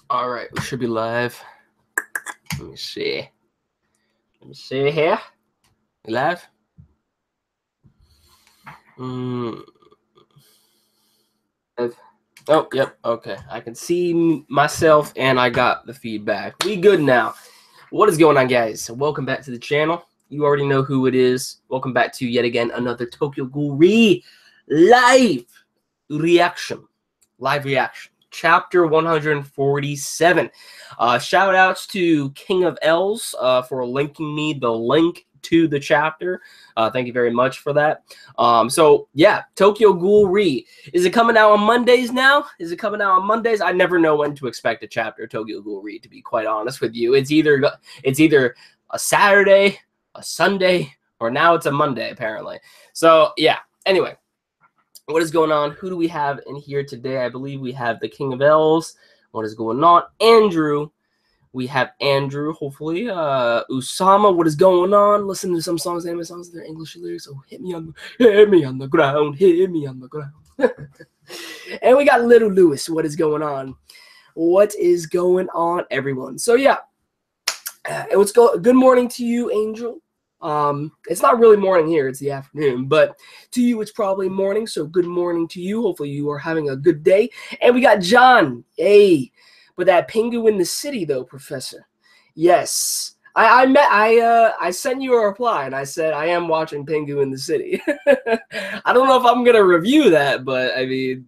All right, we should be live. Let me see. Let me see here. You live? Oh, yep. Okay. I can see myself and I got the feedback. We good now. What is going on, guys? Welcome back to the channel. You already know who it is. Welcome back to yet again another Tokyo Ghoul live reaction. Live reaction. Chapter 147. Shout outs to King of L's for linking me the link to the chapter. Thank you very much for that. So yeah, Tokyo Ghoul is it coming out on Mondays now? Is it coming out on Mondays? I never know when to expect a chapter of Tokyo Ghoul, to be quite honest with you. It's either a Saturday, a Sunday, or now it's a Monday apparently. So yeah. Anyway, what is going on? Who do we have in here today? I believe we have the King of L's. What is going on? Andrew. We have Andrew, hopefully. Usama, what is going on? Listen to some songs, anime songs, they're English lyrics. So hit me on the ground, hit me on the ground. And we got Little Lewis. What is going on? What is going on, everyone? So yeah, good morning to you, Angel. It's not really morning here, it's the afternoon, but to you it's probably morning, so good morning to you. Hopefully you are having a good day. And we got John. Hey, but that Pingu in the city though, Professor. Yes. I sent you a reply and I said I am watching Pingu in the City. I don't know if I'm gonna review that, but I mean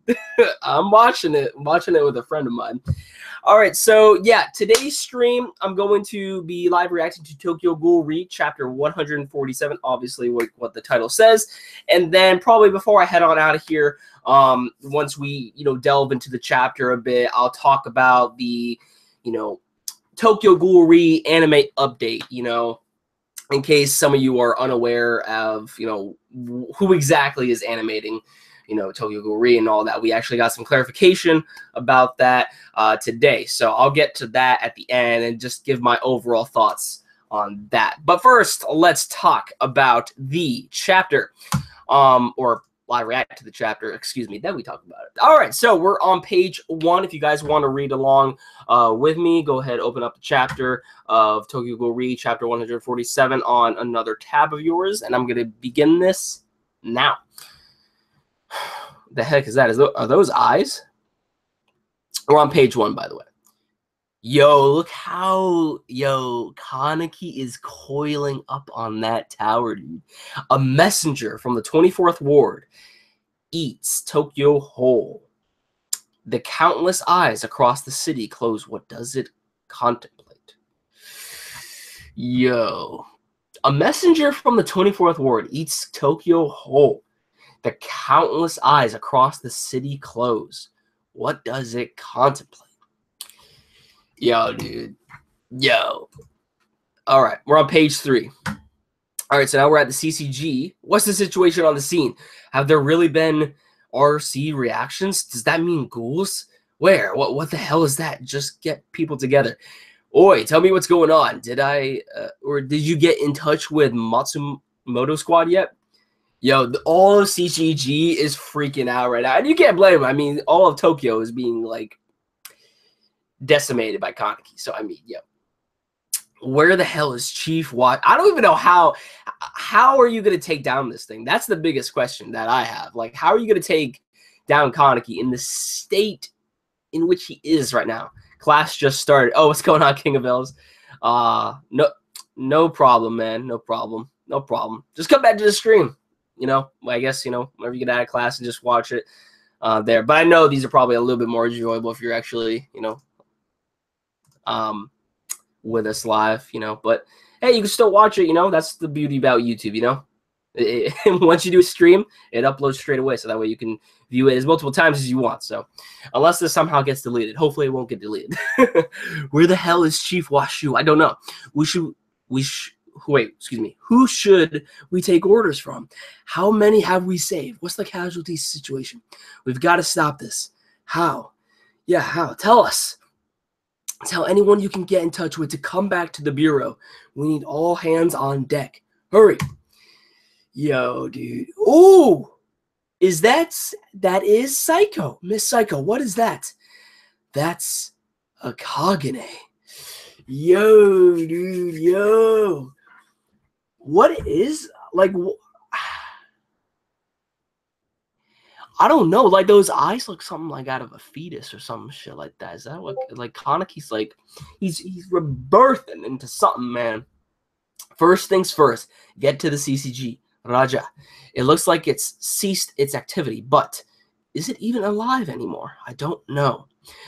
I'm watching it with a friend of mine. All right, so yeah, today's stream, I'm going to be live reacting to Tokyo Ghoul chapter 147, obviously what the title says. And then probably before I head on out of here, once we, delve into the chapter a bit, I'll talk about the, Tokyo Ghoul anime update, in case some of you are unaware of, who exactly is animating Tokyo Ghoul and all that. We actually got some clarification about that today. So I'll get to that at the end and just give my overall thoughts on that. But first, let's talk about the chapter, or live react to the chapter, excuse me, then we talk about it. All right, so we're on page 1. If you guys want to read along with me, go ahead, open up the chapter of Tokyo Ghoul chapter 147 on another tab of yours, and I'm going to begin this now. The heck is that? Are those eyes? We're on page 1, by the way. Yo, look how, Kaneki is coiling up on that tower, dude. A messenger from the 24th Ward eats Tokyo whole. The countless eyes across the city close. What does it contemplate? Yo. A messenger from the 24th Ward eats Tokyo whole. The countless eyes across the city close. What does it contemplate? Yo, dude. Yo. All right, we're on page 3. All right, so now we're at the CCG. What's the situation on the scene? Have there really been RC reactions? Does that mean ghouls? Where? What the hell is that? Just get people together. Oi, tell me what's going on. Did you get in touch with Matsumoto Squad yet? Yo, all of CCG is freaking out right now. And you can't blame them. I mean, all of Tokyo is being, like, decimated by Kaneki. So, I mean, yo. Where the hell is Chief Watch? I don't even know how are you going to take down this thing? That's the biggest question that I have. Like, how are you going to take down Kaneki in the state in which he is right now? Class just started. Oh, what's going on, King of L's? No problem, man. No problem. No problem. Just come back to the stream. I guess, whenever you get out of class and just watch it there. But I know these are probably a little bit more enjoyable if you're actually, with us live, But, hey, you can still watch it, That's the beauty about YouTube, Once you do a stream, it uploads straight away. So that way you can view it as multiple times as you want. So unless this somehow gets deleted. Hopefully it won't get deleted. Where the hell is Chief Washu? I don't know. Wait, excuse me. Who should we take orders from? How many have we saved? What's the casualty situation? We've got to stop this. How? Yeah, how? Tell us. Tell anyone you can get in touch with to come back to the Bureau. We need all hands on deck. Hurry. Yo, dude. Ooh! That is Psycho. Miss Psycho, what is that? That's A Kagane. Yo, dude, yo. What is, like, I don't know. Like, those eyes look something like out of a fetus or some shit like that. Is that what, like, Kanaki's like, he's rebirthing into something, man. First things first, get to the CCG. Raja. It looks like it's ceased its activity, but is it even alive anymore? I don't know.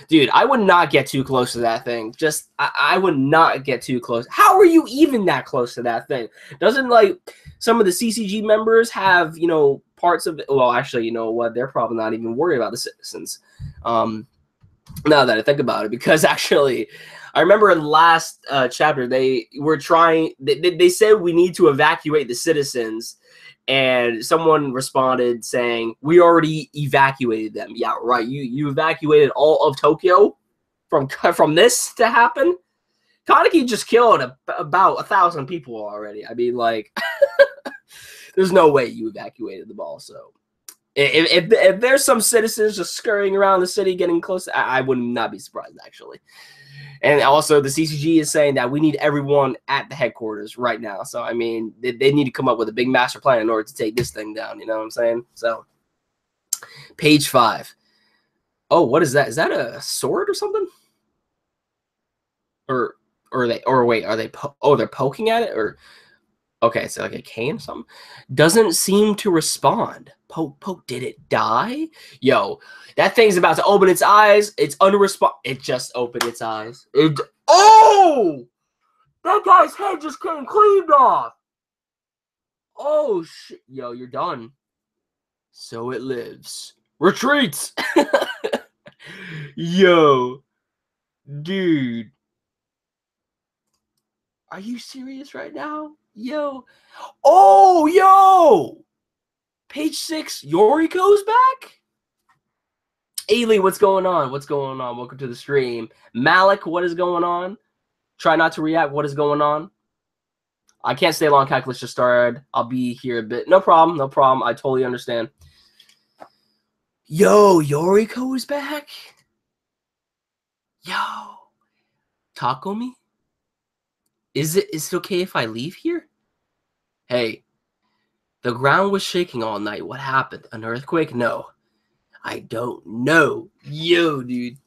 Dude, I would not get too close to that thing. I would not get too close. How are you even that close to that thing? Doesn't, like, some of the CCG members have, you know, parts of it? Well, actually, you know what? They're probably not even worried about the citizens. Now that I think about it, because actually, I remember in the last chapter, they were trying, they said we need to evacuate the citizens, and someone responded saying, we already evacuated them. Yeah, right. You evacuated all of Tokyo from this to happen? Kaneki just killed about 1,000 people already. I mean, like, there's no way you evacuated them all, so. If there's some citizens just scurrying around the city getting close, I would not be surprised, actually. And also, the CCG is saying that we need everyone at the headquarters right now. So, I mean, they need to come up with a big master plan in order to take this thing down. You know what I'm saying? So, page 5. Oh, what is that? Is that a sword or something? Or wait, are they? They're poking at it, or okay, so like a cane or something. Doesn't seem to respond. Poke, did it die? Yo, that thing's about to open its eyes. It's unrespond. It just opened its eyes. Oh! That guy's head just came cleaved off. Oh, shit. Yo, you're done. So it lives. Retreats! Yo. Dude. Are you serious right now? Yo. Oh, yo! Page 6, Yoriko's back? Ailey, what's going on? What's going on? Welcome to the stream. Malik, what is going on? Try not to react. What is going on? I can't stay long. Calculus just started. I'll be here a bit. No problem. No problem. I totally understand. Yo, Yoriko is back? Yo. Takomi? Is it okay if I leave here? Hey. The ground was shaking all night. What happened? An earthquake? No. I don't know. Yo, dude.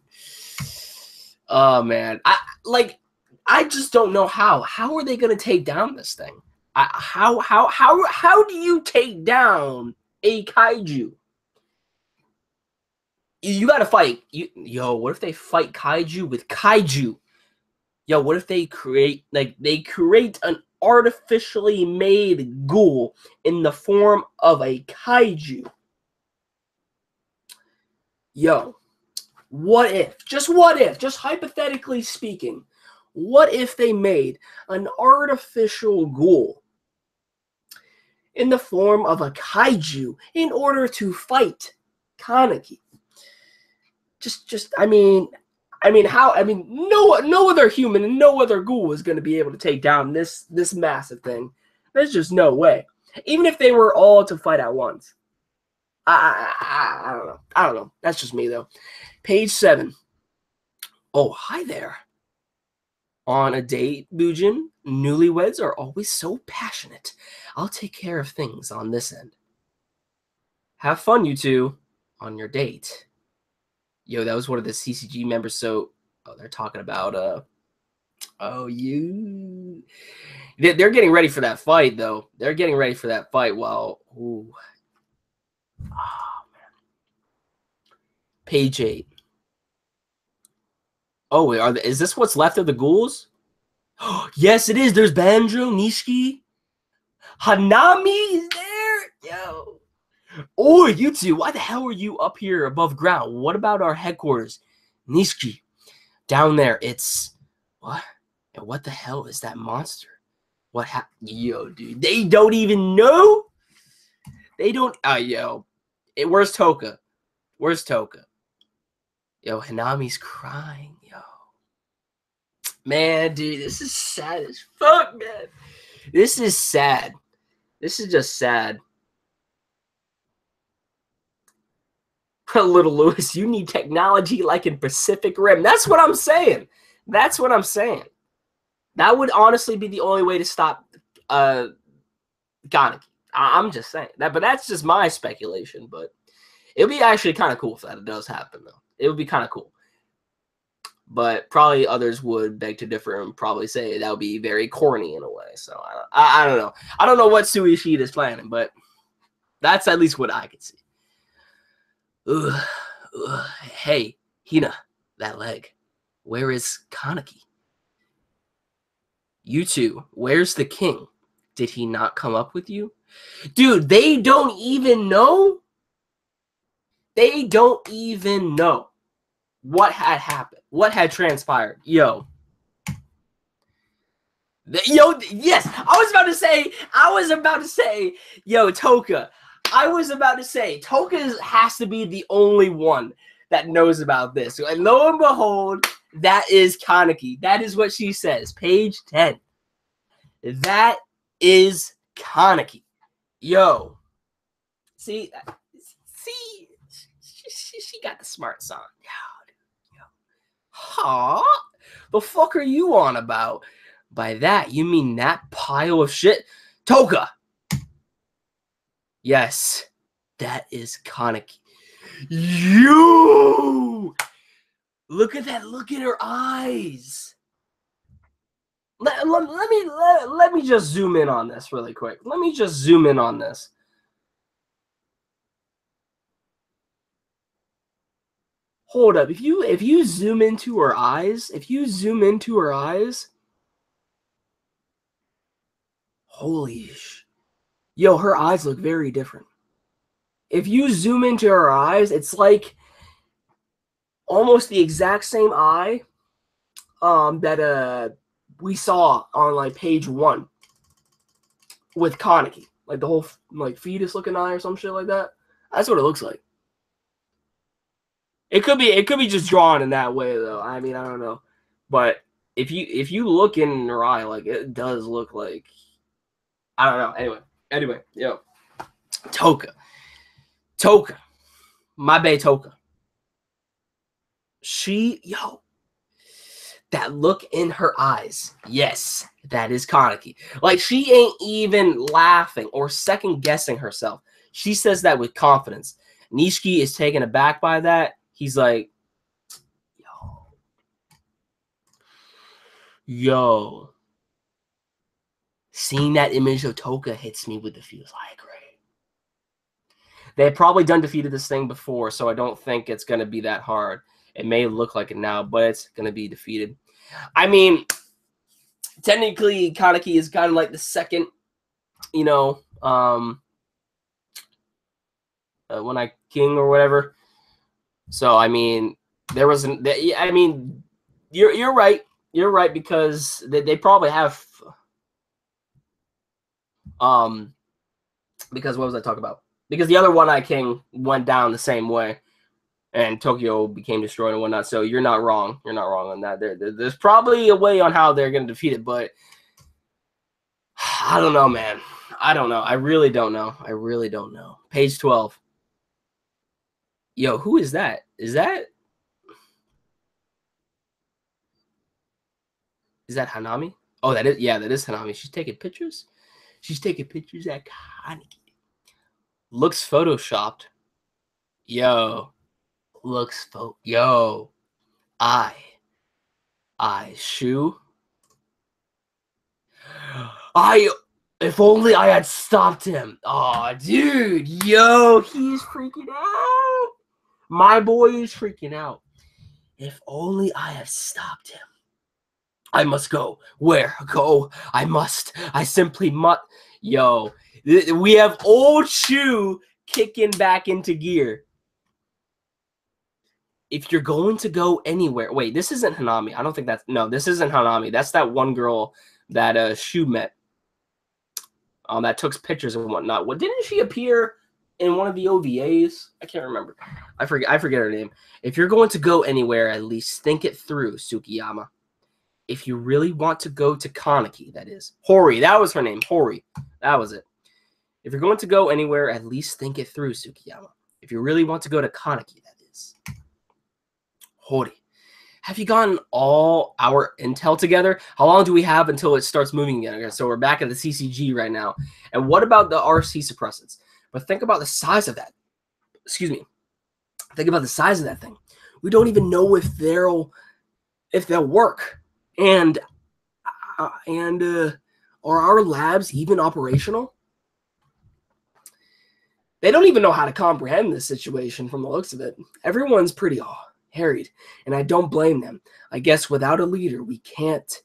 Oh, man. I just don't know how. How are they going to take down this thing? How do you take down a kaiju? You got to fight. Yo, what if they fight kaiju with kaiju? Yo, what if they create an artificially made ghoul in the form of a kaiju? Yo, what if, just hypothetically speaking, what if they made an artificial ghoul in the form of a kaiju in order to fight Kaneki? No other human and no other ghoul is going to be able to take down this massive thing. There's just no way. Even if they were all to fight at once. I don't know. I don't know. That's just me, though. Page 7. Oh, hi there. On a date, Bujin, newlyweds are always so passionate. I'll take care of things on this end. Have fun, you two, on your date. Yo, that was one of the CCG members. So, they're talking about, they're getting ready for that fight, though. They're getting ready for that fight while, ooh. Oh, man. Page 8. Oh, is this what's left of the ghouls? Yes, it is. There's Banjo, Nishiki. Hanami is there? Yo. Oh, you two, why the hell are you up here above ground? What about our headquarters? Nishiki, down there, it's... What? And what the hell is that monster? What happened? Yo, dude, they don't even know? They don't... yo. Where's Toka? Where's Toka? Yo, Hanami's crying, yo. Man, dude, this is sad as fuck, man. This is sad. This is just sad. Little Lewis, you need technology like in Pacific Rim. That's what I'm saying. That's what I'm saying. That would honestly be the only way to stop Kaneki. I'm just saying that, but that's just my speculation. But it would be actually kind of cool if that does happen, though. It would be kind of cool. But probably others would beg to differ and probably say that would be very corny in a way. So I don't know. I don't know what Sui Ishida is planning, but that's at least what I could see. Ugh. Hey, Hina, that leg. Where is Kaneki? You two, where's the king? Did he not come up with you? Dude, they don't even know. They don't even know what had happened, what had transpired. Yo, yes, I was about to say, yo, Toka. I was about to say, Toka has to be the only one that knows about this. And lo and behold, that is Kaneki. That is what she says. Page 10. That is Kaneki. Yo. See, she got the smart song. Yo. Huh? The fuck are you on about? By that, you mean that pile of shit? Toka! Yes, that is Kaneki. You! Look at that. Look at her eyes. Let me just zoom in on this really quick. Let me just zoom in on this. Hold up. If you zoom into her eyes, holy sh. Yo, her eyes look very different. If you zoom into her eyes, it's like almost the exact same eye that we saw on like page 1 with Kaneki. Like the whole like fetus looking eye or some shit like that. That's what it looks like. It could be just drawn in that way though. I mean, I don't know. But if you look in her eye, like it does look like, I don't know. Anyway, yo. Toka. My bae Toka. Yo. That look in her eyes. Yes, that is Kaneki. Like, she ain't even laughing or second guessing herself. She says that with confidence. Nishiki is taken aback by that. He's like, yo. Seeing that image of Toka hits me with the feels. I agree. They had probably defeated this thing before, so I don't think it's going to be that hard. It may look like it now, but it's going to be defeated. I mean, technically, Kaneki is kind of like the second, when I king or whatever. So I mean, there wasn't. I mean, you're right. You're right because they probably have. Because what was I talking about? Because the other One-Eye King went down the same way, and Tokyo became destroyed and whatnot. So you're not wrong. You're not wrong on that. There's probably a way on how they're going to defeat it, but I don't know, man. I don't know. I really don't know. Page 12. Yo, who is that? Is that Hanami? Oh, that is Hanami. She's taking pictures. She's taking pictures at Kaneki. Looks photoshopped. Yo. Yo. Shoe. If only I had stopped him. Oh, dude. Yo, he's freaking out. My boy is freaking out. If only I had stopped him. I must go. Where? Go. I must. I simply must. Yo, we have old Shu kicking back into gear. If you're going to go anywhere. Wait, this isn't Hanami. I don't think that's. No, this isn't Hanami. That's that one girl that Shu met. That took pictures and whatnot. What didn't she appear in one of the OVAs? I can't remember. I forget her name. If you're going to go anywhere, at least think it through, Tsukiyama. If you really want to go to Kaneki, that is. Hori, that was her name. Hori. That was it. If you're going to go anywhere, at least think it through, Tsukiyama. If you really want to go to Kaneki, that is. Hori. Have you gotten all our intel together? How long do we have until it starts moving again? Okay, so we're back at the CCG right now. And what about the RC suppressants? But think about the size of that. Excuse me. Think about the size of that thing. We don't even know if they'll work. And are our labs even operational? They don't even know how to comprehend this situation from the looks of it. Everyone's pretty harried, and I don't blame them. I guess without a leader, we can't.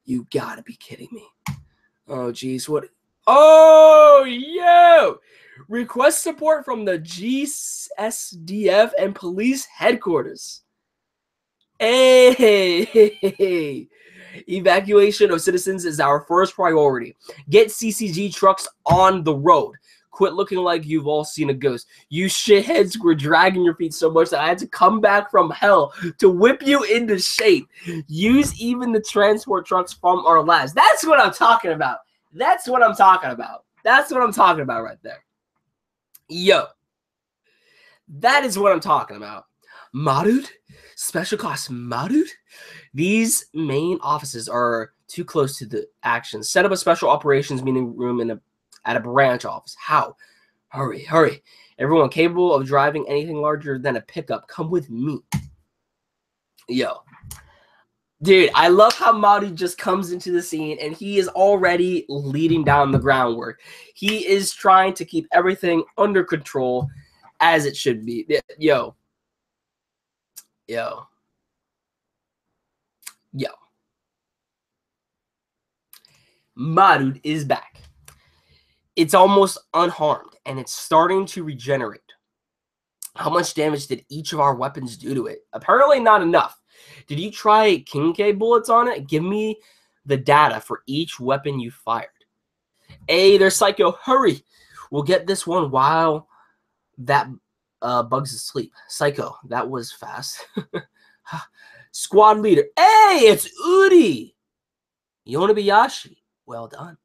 You gotta be kidding me. Oh, geez, what? Oh, yo! Request support from the GSDF and police headquarters. Hey! Evacuation of citizens is our first priority. Get CCG trucks on the road. Quit looking like you've all seen a ghost. You shitheads were dragging your feet so much that I had to come back from hell to whip you into shape. Use even the transport trucks from our labs. That's what I'm talking about. That's what I'm talking about. That's what I'm talking about right there. Yo. That is what I'm talking about. Marud? Special class Marud? These main offices are too close to the action. Set up a special operations meeting room at a branch office. How? Hurry, hurry. Everyone capable of driving anything larger than a pickup, come with me. Yo. Dude, I love how Mauri just comes into the scene and he is already leading down the groundwork. He is trying to keep everything under control as it should be. Yo. Yo. Yo. Marud is back. It's almost unharmed, and it's starting to regenerate. How much damage did each of our weapons do to it? Apparently not enough. Did you try King-K bullets on it? Give me the data for each weapon you fired. Hey, there's Psycho. Hurry. We'll get this one while that bug's asleep. Psycho, that was fast. Squad leader. Hey, it's Uri. Yonabayashi. Well done.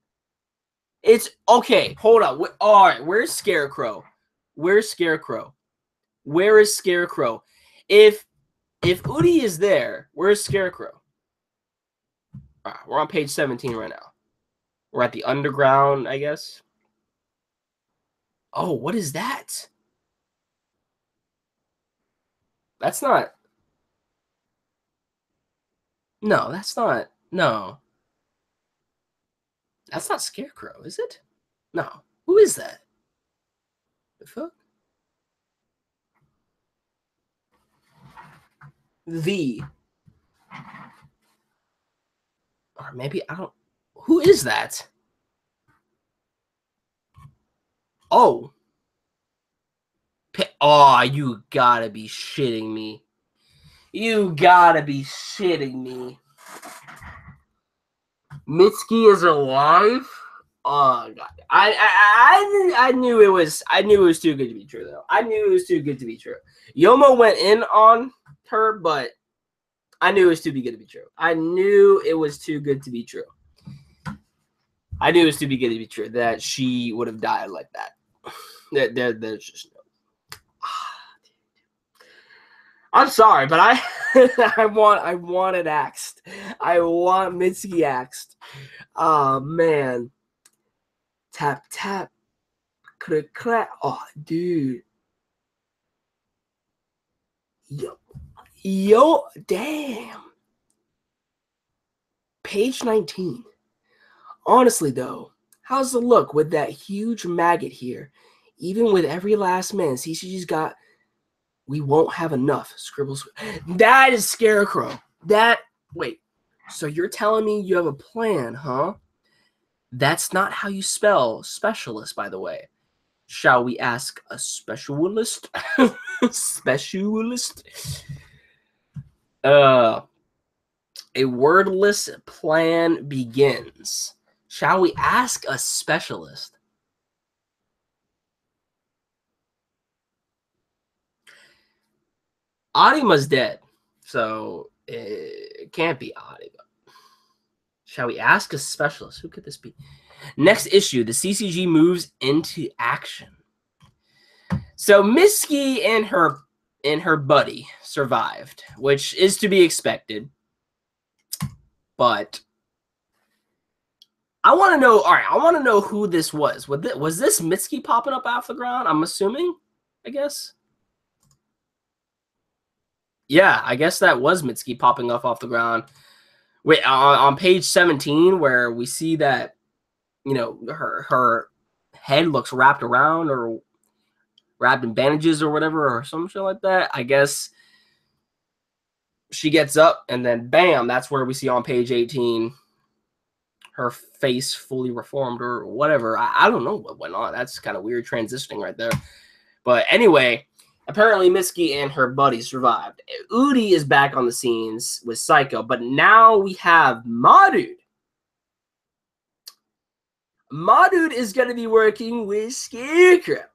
It's okay. Hold on. All right. Where's Scarecrow? Where's Scarecrow? Where is Scarecrow? If Udi is there, where's Scarecrow? All right, we're on page 17 right now. We're at the underground, I guess. Oh, what is that? That's not. No, that's not. No. That's not Scarecrow, is it? No. Who is that? The fuck? Or maybe I don't. Who is that? Oh. Oh, you gotta be shitting me. You gotta be shitting me. Mitsuki is alive? Oh god. I knew it was too good to be true though. I knew it was too good to be true. Yomo went in on her, but I knew it was too good to be true. I knew it was too good to be true. I knew it was too good to be true that she would have died like that. There's just no. I'm sorry, but I want it axed. I want Mitsuki axed. Oh man. Tap tap. Click clack. Oh dude. Yo, damn. Page 19. Honestly though, how's the look with that huge maggot here? Even with every last man, CCG's got. We won't have enough. Scribbles. That is Scarecrow. Wait. So you're telling me you have a plan, huh? That's not how you spell specialist, by the way. Shall we ask a specialist? Specialist? A wordless plan begins. Shall we ask a specialist? Arima's dead, so it can't be Arima. Shall we ask a specialist? Who could this be? Next issue, the CCG moves into action. So Mitsuki and her and her buddy survived, which is to be expected. But I want to know. All right, I want to know who this was. Was this Mitsuki popping up off the ground? I'm assuming. I guess. Yeah, I guess that was Mitsuki popping up off the ground. Wait, on page 17, where we see that, you know, her head looks wrapped around or wrapped in bandages or whatever, or some shit like that. I guess she gets up and then bam, that's where we see on page 18 her face fully reformed or whatever. I don't know what went on. That's kind of weird transitioning right there. But anyway, apparently Mitsuki and her buddy survived. Udi is back on the scenes with Psycho, but now we have Madude. Madude is going to be working with Scarecrow.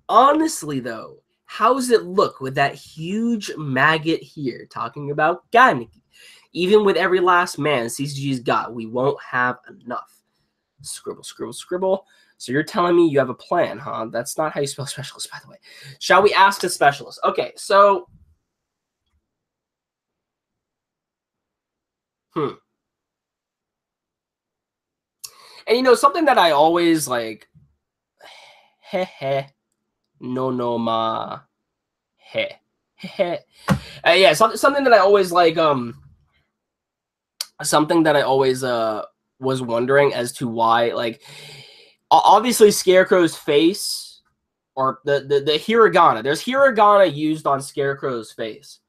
Honestly, though, how's it look with that huge maggot here talking about Ganeki? Even with every last man CCG's got, we won't have enough. Scribble, scribble, scribble. So you're telling me you have a plan, huh? That's not how you spell specialist, by the way. Shall we ask a specialist? Okay, so... And you know, something that I always like... no ma... yeah, something that I always like... Something that I always was wondering as to why, like... Obviously, Scarecrow's face... Or the hiragana. There's hiragana used on Scarecrow's face.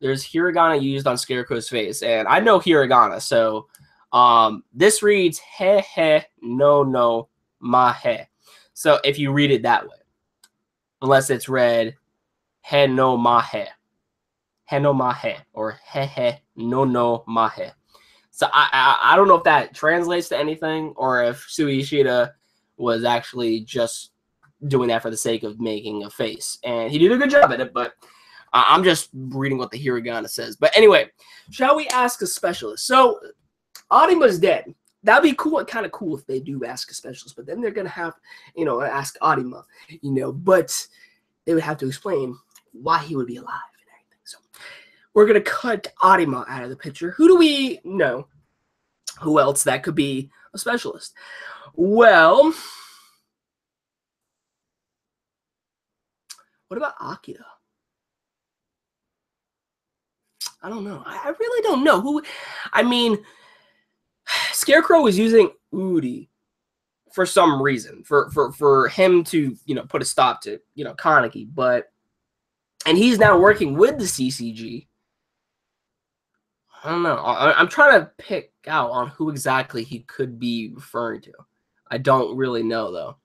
There's hiragana used on Scarecrow's face. And I know hiragana, so this reads no ma he. So if you read it that way. Unless it's read he no ma he. He no ma he. Or he no ma he. So I don't know if that translates to anything or if Sui Ishida was actually just doing that for the sake of making a face. And he did a good job at it, but I'm just reading what the hiragana says. But anyway, shall we ask a specialist? So, Arima's dead. That'd be cool, kind of cool if they do ask a specialist, but then they're going to have, you know, ask Arima, you know, but they would have to explain why he would be alive and everything. So, we're going to cut Arima out of the picture. Who do we know? Who else that could be a specialist? Well... What about Akira? I don't know. I really don't know. Who? I mean, Scarecrow was using Udi for some reason, for him to, you know, put a stop to, you know, Kaneki, and he's now working with the CCG. I don't know. I'm trying to pick out on who exactly he could be referring to. I don't really know, though.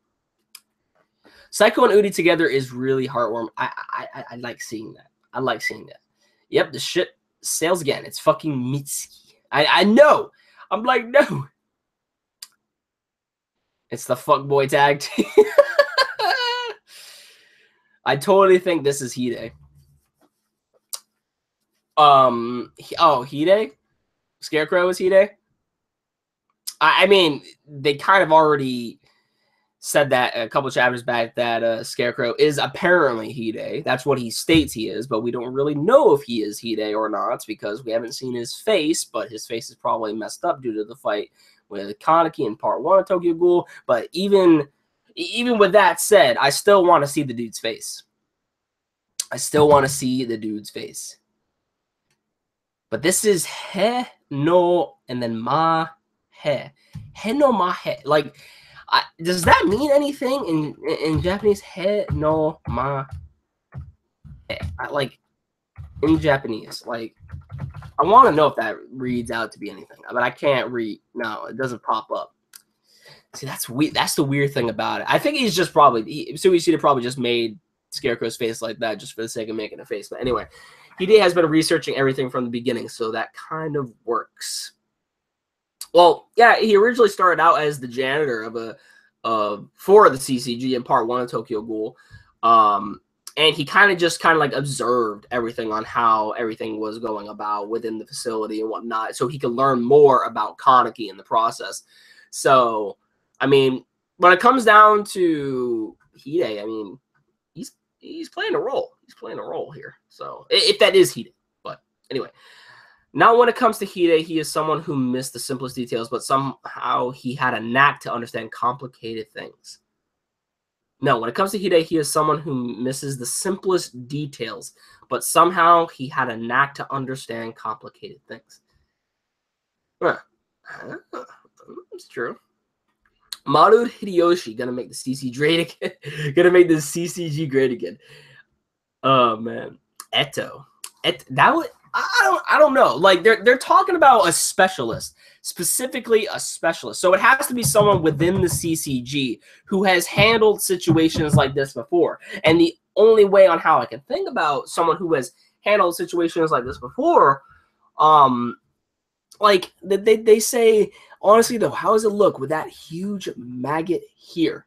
Psycho and Udi together is really heartwarming. I like seeing that. I like seeing that. Yep, the shit sails again. It's fucking Mitsuki. I know. I'm like, no. It's the fuckboy tag team. I totally think this is Hide. Oh, Hide? Scarecrow is Hide? I mean, they kind of already said that a couple chapters back that Scarecrow is apparently Hide. That's what he states he is, but we don't really know if he is Hide or not because we haven't seen his face, but his face is probably messed up due to the fight with Kaneki in part 1 of Tokyo Ghoul. But even with that said, I still want to see the dude's face. I still want to see the dude's face. But this is he no and then ma he. He no ma he. Like, does that mean anything in Japanese? He no ma he. Like, in Japanese, like, I want to know if that reads out to be anything, but I can't read. No, it doesn't pop up. See, that's weird. That's the weird thing about it. I think he's just probably Suishida probably just made Scarecrow's face like that just for the sake of making a face. But anyway, Hide has been researching everything from the beginning, so that kind of works. Well, yeah, he originally started out as the janitor for the CCG in part 1 of Tokyo Ghoul. And he kind of like observed everything on how everything was going about within the facility and whatnot, so he could learn more about Kaneki in the process. So, I mean, when it comes down to Hide, I mean, he's playing a role. he's playing a role here. So if that is Hide, but anyway. Now, when it comes to Hide, he is someone who missed the simplest details, but somehow he had a knack to understand complicated things. No, when it comes to Hide, he is someone who misses the simplest details, but somehow he had a knack to understand complicated things. It's true. Maru Hideyoshi gonna make the CCG great again. Gonna make the CCG great again. Oh man, Eto. That would I don't know. Like they're talking about a specialist, specifically a specialist. So it has to be someone within the CCG who has handled situations like this before. And the only way on how I can think about someone who has handled situations like this before, like they say, honestly though, how does it look with that huge maggot here?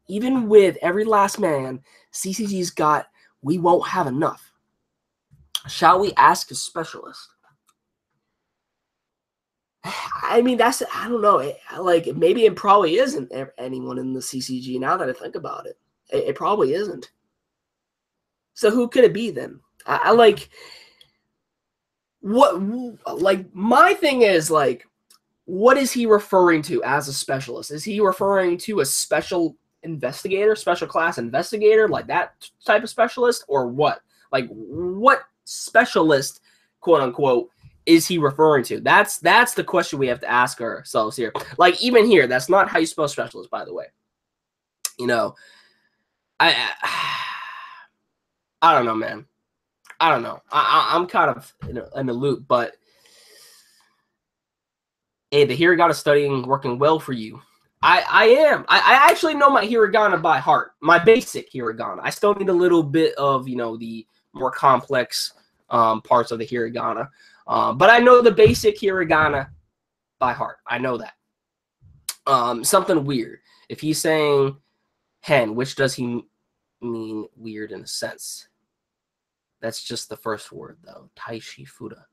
Even with every last man, CCG's got, we won't have enough. Shall we ask a specialist? I mean, I don't know. Like, maybe it probably isn't anyone in the CCG now that I think about it. It probably isn't. So who could it be then? I like, what, like, my thing is, like, what is he referring to as a specialist? Is he referring to a special investigator, special class investigator, like that type of specialist, or what? Like, what specialist, quote unquote, is he referring to? That's the question we have to ask ourselves here. Like, even here, that's not how you spell specialist, by the way. You know, I don't know, man. I don't know. I'm kind of in the loop, but hey, the hiragana studying working well for you. I am. I actually know my hiragana by heart. My basic hiragana. I still need a little bit of, you know, the more complex parts of the hiragana. But I know the basic hiragana by heart. I know that. Something weird. If he's saying hen, which does he mean weird in a sense? That's just the first word, though. Taishi Fuda.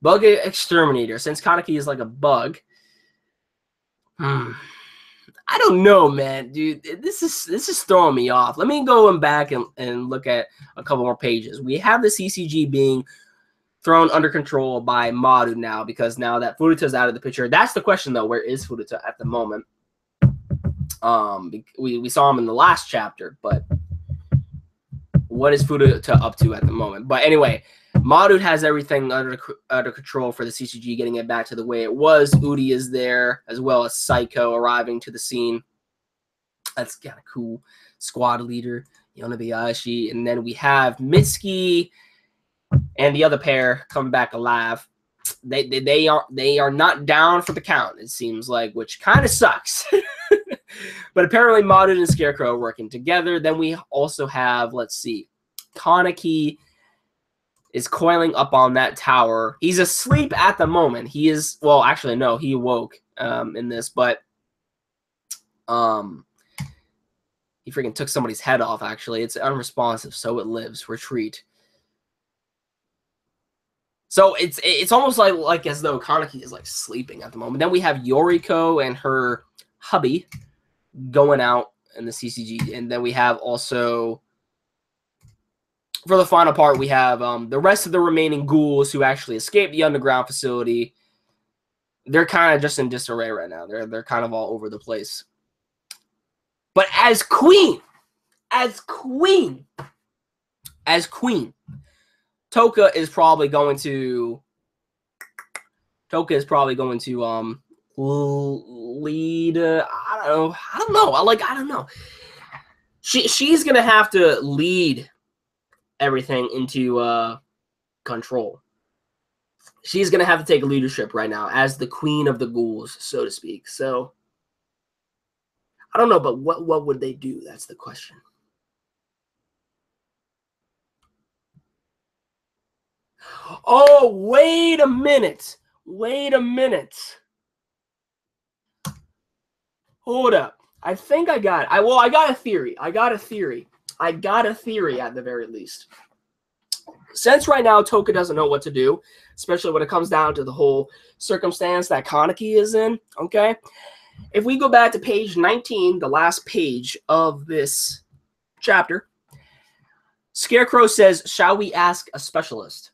Bug exterminator. Since Kaneki is like a bug. I don't know, man, dude. This is throwing me off. Let me go back and look at a couple more pages. We have the CCG being thrown under control by Maru now, because now that Furuta's out of the picture. That's the question, though. Where is Furuta at the moment? We saw him in the last chapter, but what is Furuta up to at the moment? But anyway, Maru has everything under control for the CCG, getting it back to the way it was. Udi is there, as well as Psycho arriving to the scene. That's kind of cool. Squad leader, Yonebayashi. And then we have Mitsuki and the other pair coming back alive. They are not down for the count, it seems like, which kind of sucks. But apparently Maru and Scarecrow are working together. Then we also have, let's see, Kaneki is coiling up on that tower. He's asleep at the moment. He is, well, actually, no, he awoke in this, but he freaking took somebody's head off, actually. It's unresponsive, so it lives. Retreat. So it's almost like as though Kaneki is like sleeping at the moment. Then we have Yoriko and her hubby going out in the CCG, and then we have also, for the final part, we have the rest of the remaining ghouls who actually escaped the underground facility. They're kind of just in disarray right now. They're kind of all over the place. But as queen, Toka is probably going to lead. I don't know. I don't know. She's gonna have to lead everything into control. She's gonna have to take leadership right now as the queen of the ghouls, so to speak. So I don't know, but what would they do? That's the question. Oh, wait a minute. Hold up. I think I got it. I got a theory. I got a theory at the very least. Since right now Toka doesn't know what to do, especially when it comes down to the whole circumstance that Kaneki is in, okay? If we go back to page 19, the last page of this chapter, Scarecrow says, shall we ask a specialist?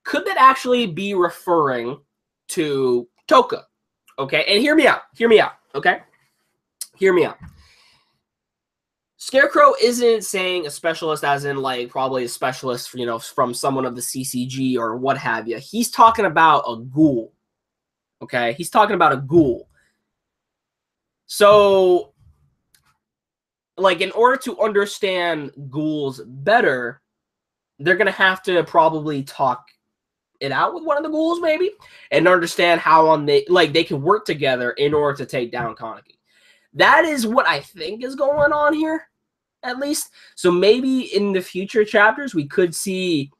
Could that actually be referring to Toka? Okay, and hear me out. Hear me out, okay? Hear me out. Scarecrow isn't saying a specialist as in, like, probably a specialist, you know, from someone of the CCG or what have you. He's talking about a ghoul, okay? He's talking about a ghoul. So, like, in order to understand ghouls better, they're going to have to probably talk it out with one of the ghouls, maybe, and understand how they can work together in order to take down Kaneki. That is what I think is going on here, at least. So maybe in the future chapters, we could see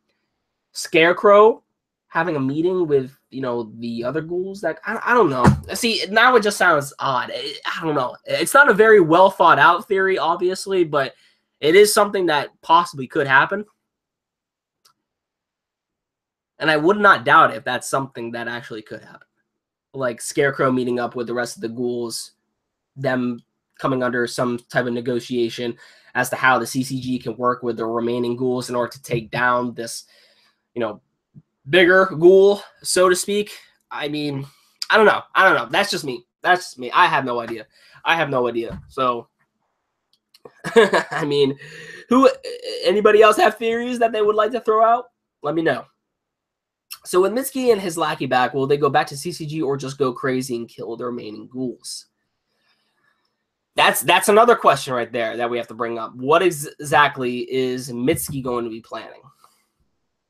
Scarecrow having a meeting with, you know, the other ghouls. That I don't know. See, now it just sounds odd. I don't know. It's not a very well thought out theory, obviously, but it is something that possibly could happen. And I would not doubt it if that's something that actually could happen. Like Scarecrow meeting up with the rest of the ghouls, them coming under some type of negotiation as to how the CCG can work with the remaining ghouls in order to take down this, you know, bigger ghoul, so to speak. I mean, I don't know. I don't know. That's just me. That's just me. I have no idea. I have no idea. So, I mean, anybody else have theories that they would like to throw out? Let me know. So with Mitsuki and his lackey back, will they go back to CCG or just go crazy and kill the remaining ghouls? That's another question right there that we have to bring up. What exactly is Mitsuki going to be planning?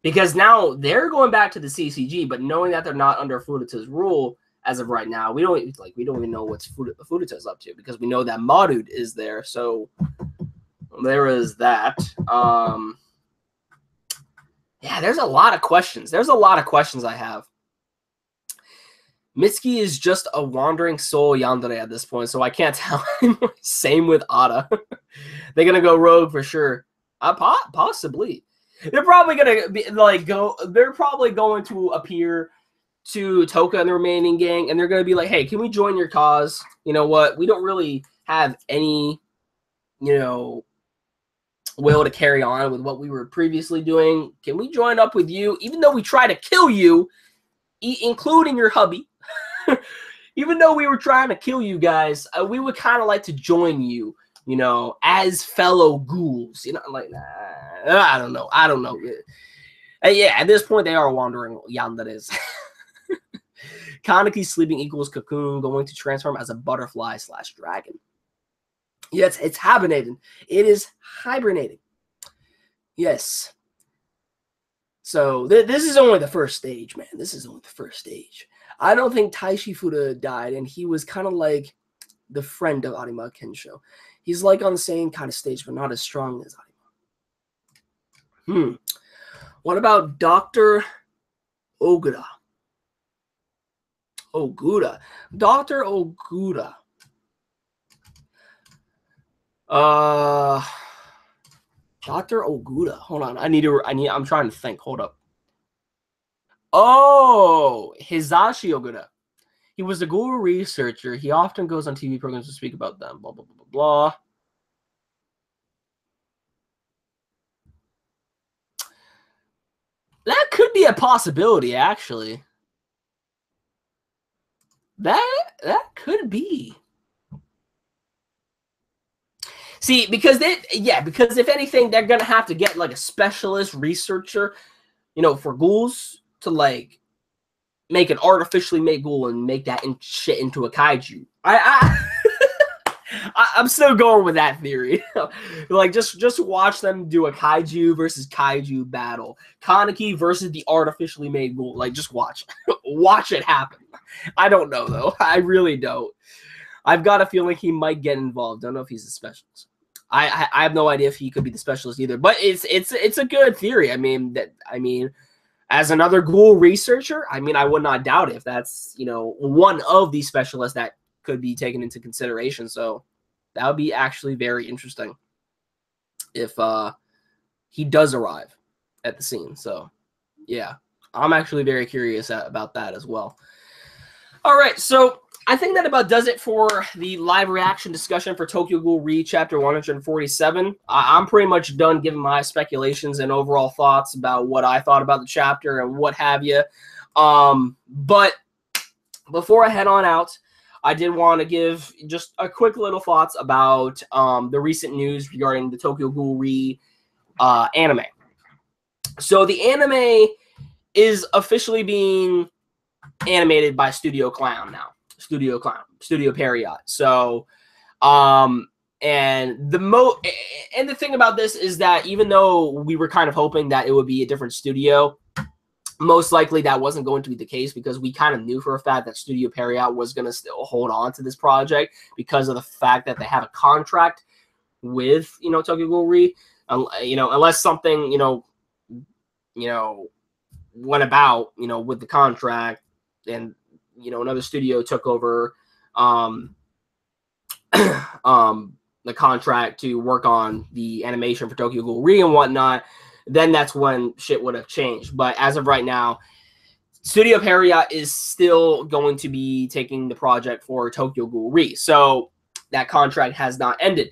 Because now they're going back to the CCG, but knowing that they're not under Fuduta's rule as of right now, we don't even know what Fuduta's up to, because we know that Marud is there. So there is that. Yeah, there's a lot of questions. There's a lot of questions I have. Mitsuki is just a wandering soul yandere at this point, so I can't tell anymore. Same with Ada. They're gonna go rogue for sure. Possibly. They're probably gonna be like they're probably going to appear to Toka and the remaining gang, and they're gonna be like, "Hey, can we join your cause? You know what? We don't really have any, you know, will to carry on with what we were previously doing. Can we join up with you? Even though we try to kill you, including your hubby, even though we were trying to kill you guys, we would kind of like to join you, you know, as fellow ghouls." You know, like, I don't know. I don't know. Yeah, at this point, they are wandering yanderes. Kaneki sleeping equals Cocoon going to transform as a butterfly/dragon. Yes, it's hibernating. It is hibernating. Yes. So this is only the first stage, man. This is only the first stage. I don't think Taishi Fuda died, and he was kind of like the friend of Arima Kensho. He's like on the same kind of stage, but not as strong as Arima. What about Dr. Ogura? Dr. Ogura. Dr. Ogura. Hold on. I'm trying to think. Hold up. Oh, Hizashi Ogura. He was a ghoul researcher. He often goes on TV programs to speak about them. Blah, blah, blah, blah, blah. That could be a possibility, actually. That could be. See, because if anything, they're gonna have to get like a specialist researcher, you know, for ghouls to like make an artificially made ghoul and make that shit into a kaiju. I'm still going with that theory. Like just watch them do a kaiju versus kaiju battle. Kaneki versus the artificially made ghoul. Like just watch. Watch it happen. I don't know though. I really don't. I've got a feeling he might get involved. Don't know if he's a specialist. I have no idea if he could be the specialist either. But it's a good theory. I mean as another ghoul researcher, I mean, I would not doubt it if that's, you know, one of these specialists that could be taken into consideration. So that would be actually very interesting if he does arrive at the scene. So yeah, I'm actually very curious about that as well. All right, so I think that about does it for the live reaction discussion for Tokyo Ghoul Re Chapter 147. I'm pretty much done giving my speculations and overall thoughts about what I thought about the chapter and what have you. But before I head on out, I did want to give just a quick little thoughts about the recent news regarding the Tokyo Ghoul Re anime. So the anime is officially being animated by Studio Clown now. Studio Period. So, and the thing about this is that even though we were kind of hoping that it would be a different studio, most likely that wasn't going to be the case because we kind of knew for a fact that Studio Period was going to still hold on to this project because of the fact that they have a contract with, Tokyo Ghoul Re, unless something, went about, with the contract and, another studio took over the contract to work on the animation for Tokyo Ghoul Re and whatnot, then that's when shit would have changed. But as of right now, Studio Period is still going to be taking the project for Tokyo Ghoul Re. So that contract has not ended.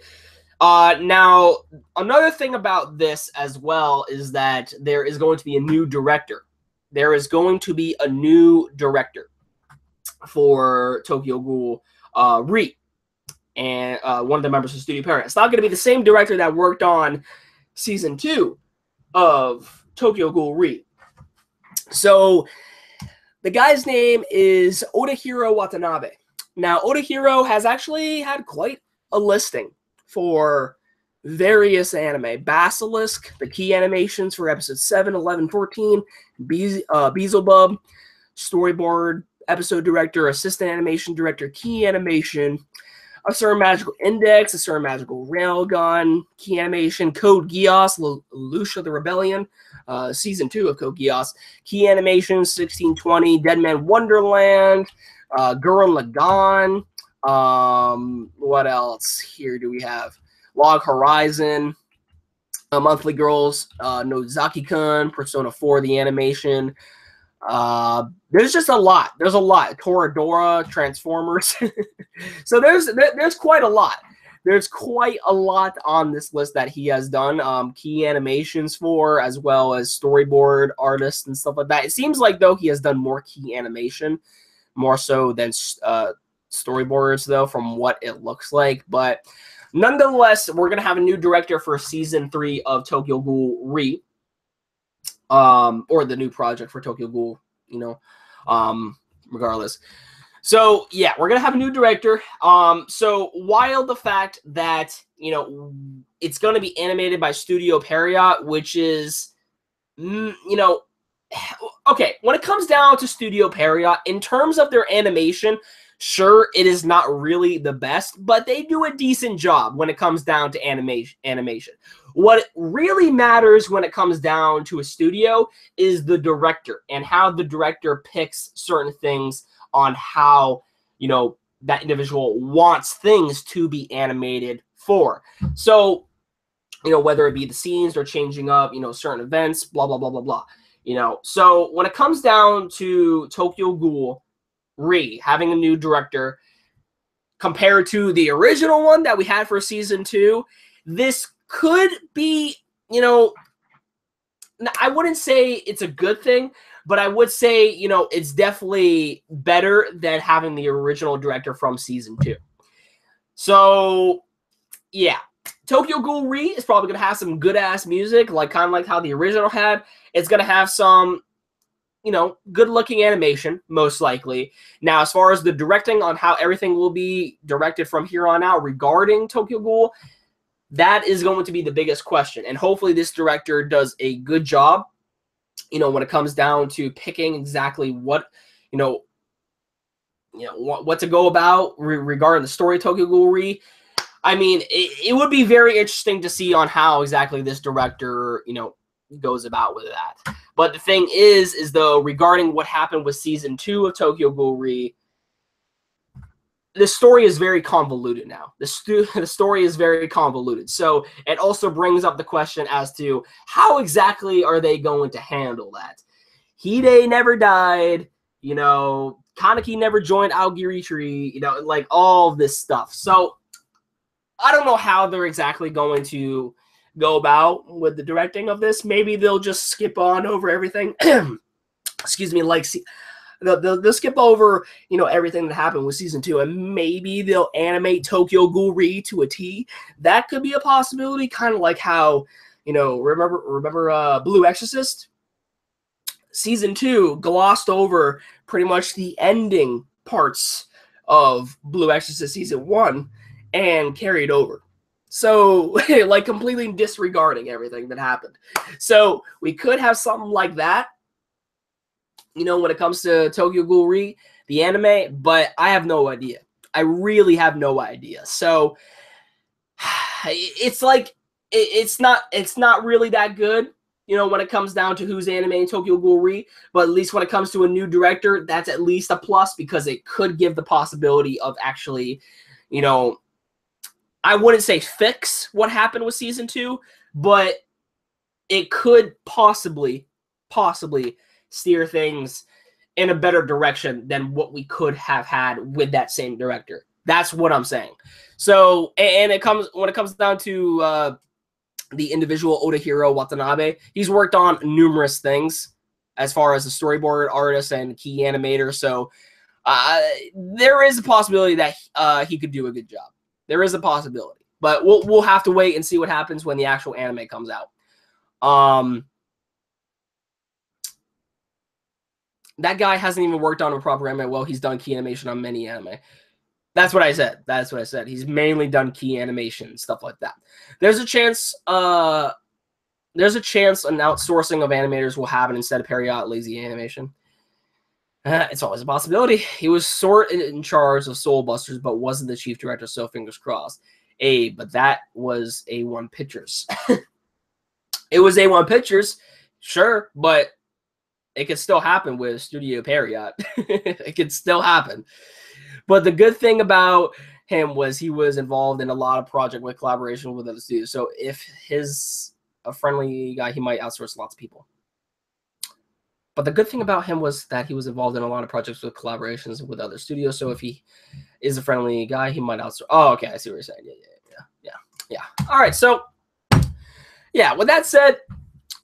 Now, another thing about this as well is that there is going to be a new director. There is going to be a new director for Tokyo Ghoul Re, and one of the members of Studio Period. It's not going to be the same director that worked on season 2 of Tokyo Ghoul Re. So the guy's name is Odahiro Watanabe. Now, Odahiro has actually had quite a listing for various anime. Basilisk, the key animations for episodes 7, 11, 14, Beelzebub, storyboard, episode director, assistant animation director, key animation, a certain magical index, a certain magical railgun, key animation, Code Geass, Lucia the Rebellion, season 2 of Code Geass, key animation, 1620, Dead Man Wonderland, Gurren Lagann, what else here do we have? Log Horizon, Monthly Girls, Nozaki-kun, Persona 4, the animation. There's just a lot. There's a lot. Toradora, Transformers. So there's quite a lot. There's quite a lot on this list that he has done. Key animations for, as well as storyboard artists and stuff like that. It seems like, though, he has done more key animation, more so than storyboards, though, from what it looks like. But nonetheless, we're going to have a new director for season 3 of Tokyo Ghoul Re. Or the new project for Tokyo Ghoul, regardless. So, yeah, we're going to have a new director. So, while the fact that, it's going to be animated by Studio Period, which is, okay, when it comes down to Studio Period, in terms of their animation, sure, it is not really the best, but they do a decent job when it comes down to animation. What really matters when it comes down to a studio is the director and how the director picks certain things on how, that individual wants things to be animated for. So, whether it be the scenes or changing up, certain events, blah, blah, blah, blah, blah. So when it comes down to Tokyo Ghoul Re having a new director compared to the original one that we had for season 2, this could be, I wouldn't say it's a good thing, but I would say, it's definitely better than having the original director from season 2. So, yeah, Tokyo Ghoul Re is probably going to have some good-ass music, kind of like how the original had. It's going to have some, good-looking animation, most likely. Now, as far as the directing on how everything will be directed from here on out regarding Tokyo Ghoul, that is going to be the biggest question. And hopefully this director does a good job, when it comes down to picking exactly what, what to go about regarding the story of Tokyo Ghoul Re. I mean, it would be very interesting to see on how exactly this director, goes about with that. But the thing is though, regarding what happened with season 2 of Tokyo Ghoul Re, the story is very convoluted now. The story is very convoluted. So it also brings up the question as to how exactly are they going to handle that? Hide never died. Kaneki never joined Aogiri, you know, like all this stuff. So I don't know how they're exactly going to go about with the directing of this. Maybe they'll just skip on over everything. Excuse me, like they'll skip over, you know, everything that happened with season 2, and maybe they'll animate Tokyo Ghoul to a T. That could be a possibility, kind of like how, you know, remember Blue Exorcist? Season 2 glossed over pretty much the ending parts of Blue Exorcist season 1 and carried over. So, like, completely disregarding everything that happened. So, we could have something like that, you know, when it comes to Tokyo Ghoul, the anime, but I have no idea. I really have no idea. So, it's like, it's not really that good, you know, when it comes down to who's animating Tokyo Ghoul, but at least when it comes to a new director, that's at least a plus, because it could give the possibility of actually, you know, I wouldn't say fix what happened with season 2, but it could possibly steer things in a better direction than what we could have had with that same director. That's what I'm saying. So, and when it comes down to the individual Odahiro Watanabe, he's worked on numerous things as far as a storyboard artist and key animator. So there is a possibility that he could do a good job. There is a possibility, but we'll have to wait and see what happens when the actual anime comes out. That guy hasn't even worked on a proper anime. Well, he's done key animation on many anime. That's what I said. That's what I said. He's mainly done key animation, stuff like that. There's a chance an outsourcing of animators will happen instead of period lazy animation. It's always a possibility. He was sort in charge of Soul Busters, but wasn't the chief director, so fingers crossed. But that was A1 Pictures. It was A1 Pictures, sure, but it could still happen with Studio Period. It could still happen. But the good thing about him was he was involved in a lot of project with collaboration with other studios. So if he's a friendly guy, he might outsource lots of people. But the good thing about him was that he was involved in a lot of projects with collaborations with other studios. So if he is a friendly guy, he might outsource. Oh, okay. I see what you're saying. Yeah. All right. So, yeah, with that said,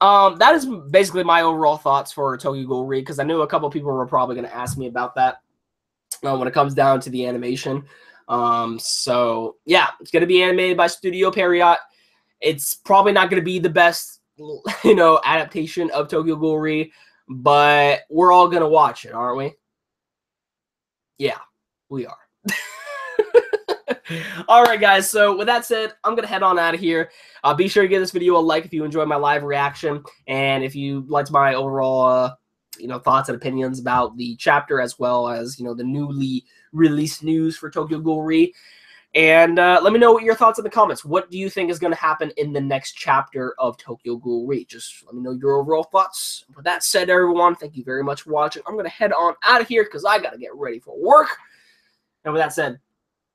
that is basically my overall thoughts for Tokyo Ghoul, because I knew a couple people were probably going to ask me about that when it comes down to the animation. So, yeah, it's going to be animated by Studio Period. It's probably not going to be the best, you know, adaptation of Tokyo Ghoul, but we're all going to watch it, aren't we? Yeah, we are. All right, guys. So with that said, I'm going to head on out of here. Be sure to give this video a like if you enjoyed my live reaction. And if you liked my overall, you know, thoughts and opinions about the chapter, as well as, you know, the newly released news for Tokyo Ghoul. And let me know what your thoughts in the comments. What do you think is going to happen in the next chapter of Tokyo Ghoul? Just let me know your overall thoughts. With that said, everyone, thank you very much for watching. I'm going to head on out of here because I got to get ready for work. And with that said,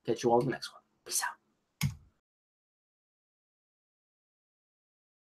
catch you all in the next one. Peace out.